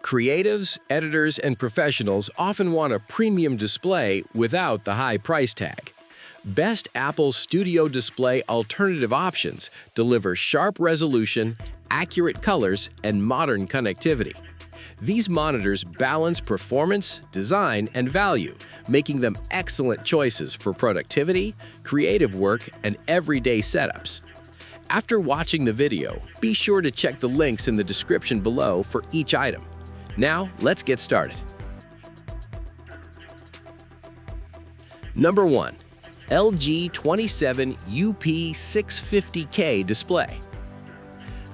Creatives, editors, and professionals often want a premium display without the high price tag. Best Apple Studio Display alternative options deliver sharp resolution, accurate colors, and modern connectivity. These monitors balance performance, design, and value, making them excellent choices for productivity, creative work, and everyday setups. After watching the video, be sure to check the links in the description below for each item. Now, let's get started. Number 1. LG 27 UP650K display.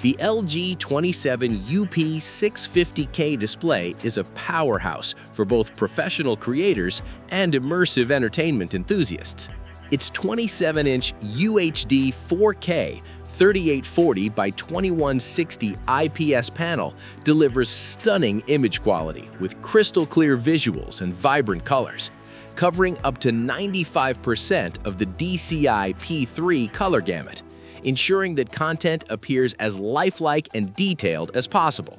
The LG 27 UP650K display is a powerhouse for both professional creators and immersive entertainment enthusiasts. Its 27-inch UHD 4K 3840 by 2160 IPS panel delivers stunning image quality with crystal clear visuals and vibrant colors, covering up to 95% of the DCI P3 color gamut, ensuring that content appears as lifelike and detailed as possible.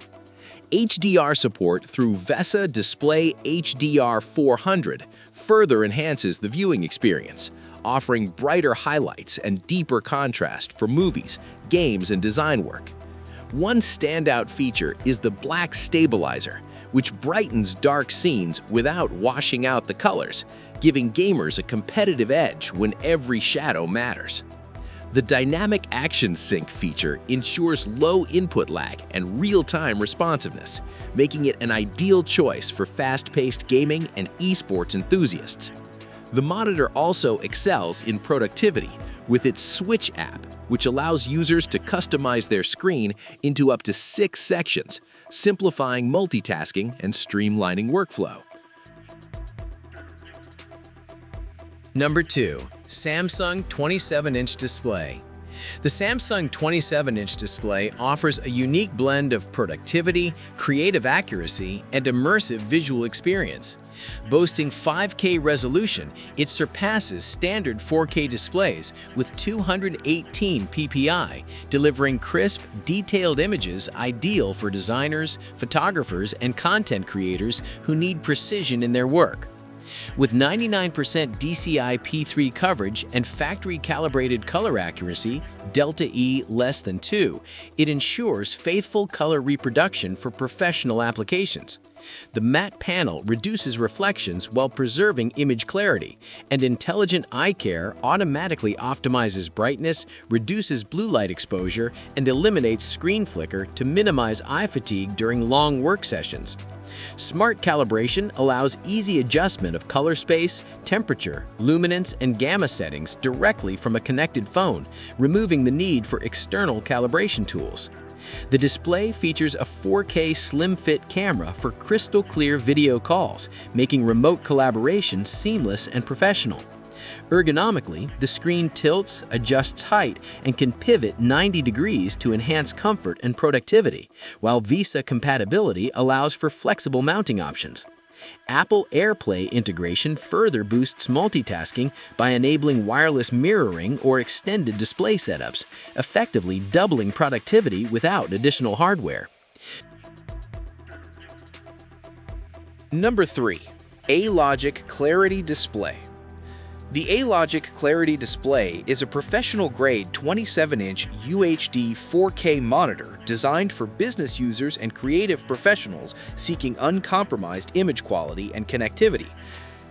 HDR support through VESA Display HDR 400 further enhances the viewing experience, offering brighter highlights and deeper contrast for movies, games, and design work. One standout feature is the black stabilizer, which brightens dark scenes without washing out the colors, giving gamers a competitive edge when every shadow matters. The Dynamic Action Sync feature ensures low input lag and real-time responsiveness, making it an ideal choice for fast-paced gaming and esports enthusiasts. The monitor also excels in productivity with its Switch app, which allows users to customize their screen into up to 6 sections, simplifying multitasking and streamlining workflow. Number 2. Samsung 27-inch display. The Samsung 27-inch display offers a unique blend of productivity, creative accuracy, and immersive visual experience. Boasting 5K resolution, it surpasses standard 4K displays with 218 ppi, delivering crisp, detailed images ideal for designers, photographers, and content creators who need precision in their work. With 99% DCI P3 coverage and factory-calibrated color accuracy, Delta E less than 2, it ensures faithful color reproduction for professional applications. The matte panel reduces reflections while preserving image clarity, and Intelligent Eye Care automatically optimizes brightness, reduces blue light exposure, and eliminates screen flicker to minimize eye fatigue during long work sessions. Smart calibration allows easy adjustment of color space, temperature, luminance, and gamma settings directly from a connected phone, removing the need for external calibration tools. The display features a 4K slim-fit camera for crystal clear video calls, making remote collaboration seamless and professional. Ergonomically, the screen tilts, adjusts height, and can pivot 90 degrees to enhance comfort and productivity, while VESA compatibility allows for flexible mounting options. Apple AirPlay integration further boosts multitasking by enabling wireless mirroring or extended display setups, effectively doubling productivity without additional hardware. Number 3. ALOGIC Clarity Display. The ALOGIC Clarity Display is a professional-grade 27-inch UHD 4K monitor designed for business users and creative professionals seeking uncompromised image quality and connectivity.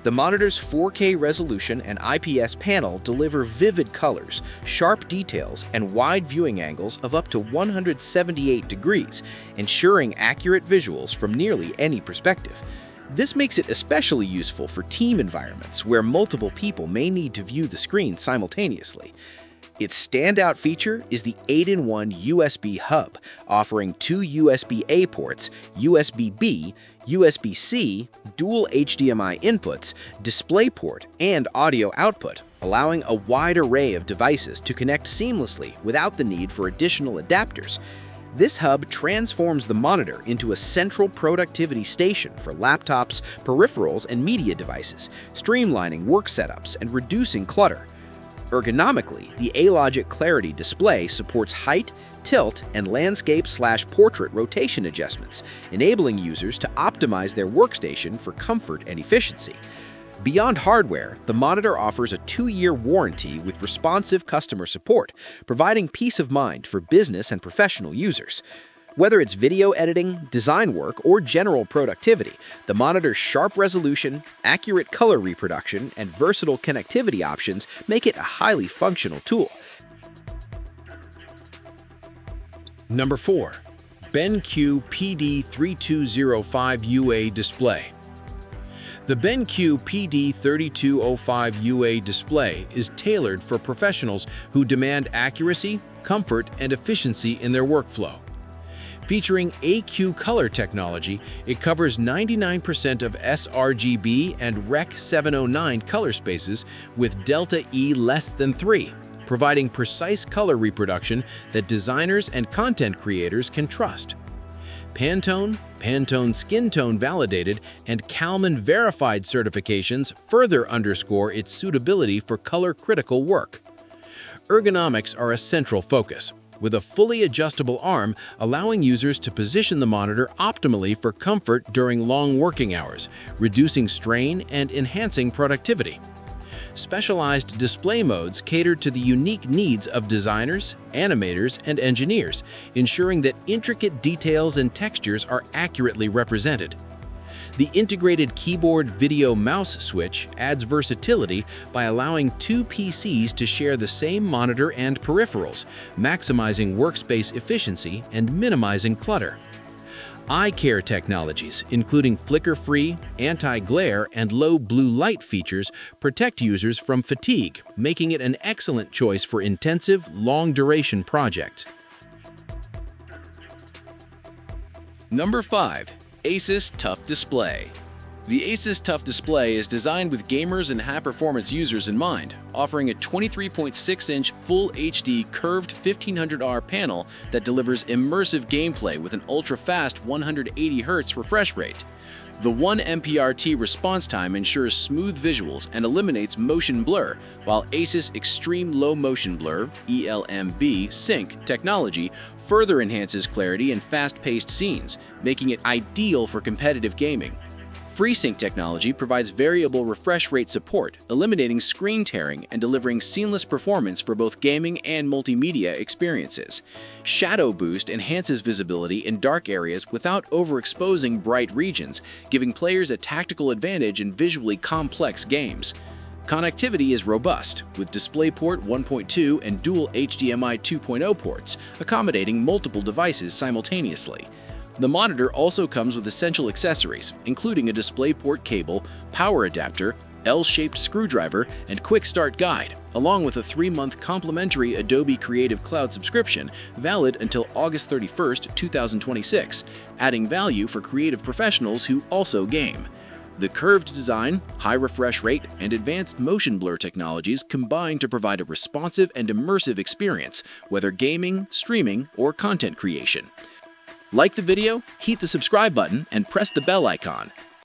The monitor's 4K resolution and IPS panel deliver vivid colors, sharp details, and wide viewing angles of up to 178 degrees, ensuring accurate visuals from nearly any perspective. This makes it especially useful for team environments where multiple people may need to view the screen simultaneously. Its standout feature is the 8-in-1 USB hub, offering 2 USB-A ports, USB-B, USB-C, dual HDMI inputs, DisplayPort, and audio output, allowing a wide array of devices to connect seamlessly without the need for additional adapters. This hub transforms the monitor into a central productivity station for laptops, peripherals, and media devices, streamlining work setups and reducing clutter. Ergonomically, the ALOGIC Clarity display supports height, tilt, and landscape/portrait rotation adjustments, enabling users to optimize their workstation for comfort and efficiency. Beyond hardware, the monitor offers a 2-year warranty with responsive customer support, providing peace of mind for business and professional users. Whether it's video editing, design work, or general productivity, the monitor's sharp resolution, accurate color reproduction, and versatile connectivity options make it a highly functional tool. Number 4. BenQ PD3205UA display. The BenQ PD3205UA display is tailored for professionals who demand accuracy, comfort, and efficiency in their workflow. Featuring AQ color technology, it covers 99% of sRGB and Rec. 709 color spaces with delta E less than 3, providing precise color reproduction that designers and content creators can trust. Pantone, Pantone Skin Tone Validated, and Kalman Verified certifications further underscore its suitability for color-critical work. Ergonomics are a central focus, with a fully adjustable arm allowing users to position the monitor optimally for comfort during long working hours, reducing strain and enhancing productivity. Specialized display modes cater to the unique needs of designers, animators, and engineers, ensuring that intricate details and textures are accurately represented. The integrated keyboard video mouse switch adds versatility by allowing 2 PCs to share the same monitor and peripherals, maximizing workspace efficiency and minimizing clutter. Eye care technologies, including flicker-free, anti-glare, and low blue light features, protect users from fatigue, making it an excellent choice for intensive, long-duration projects. Number 5. ASUS TUF Display. The ASUS TUF Display is designed with gamers and high-performance users in mind, offering a 23.6-inch Full HD curved 1500R panel that delivers immersive gameplay with an ultra-fast 180Hz refresh rate. The 1 MPRT response time ensures smooth visuals and eliminates motion blur, while ASUS Extreme Low Motion Blur (ELMB) Sync technology further enhances clarity in fast-paced scenes, making it ideal for competitive gaming. FreeSync technology provides variable refresh rate support, eliminating screen tearing and delivering seamless performance for both gaming and multimedia experiences. Shadow Boost enhances visibility in dark areas without overexposing bright regions, giving players a tactical advantage in visually complex games. Connectivity is robust, with DisplayPort 1.2 and dual HDMI 2.0 ports, accommodating multiple devices simultaneously. The monitor also comes with essential accessories, including a DisplayPort cable, power adapter, L-shaped screwdriver, and quick start guide, along with a 3-month complimentary Adobe Creative Cloud subscription valid until August 31, 2026, adding value for creative professionals who also game. The curved design, high refresh rate, and advanced motion blur technologies combine to provide a responsive and immersive experience, whether gaming, streaming, or content creation. Like the video, hit the subscribe button, and press the bell icon.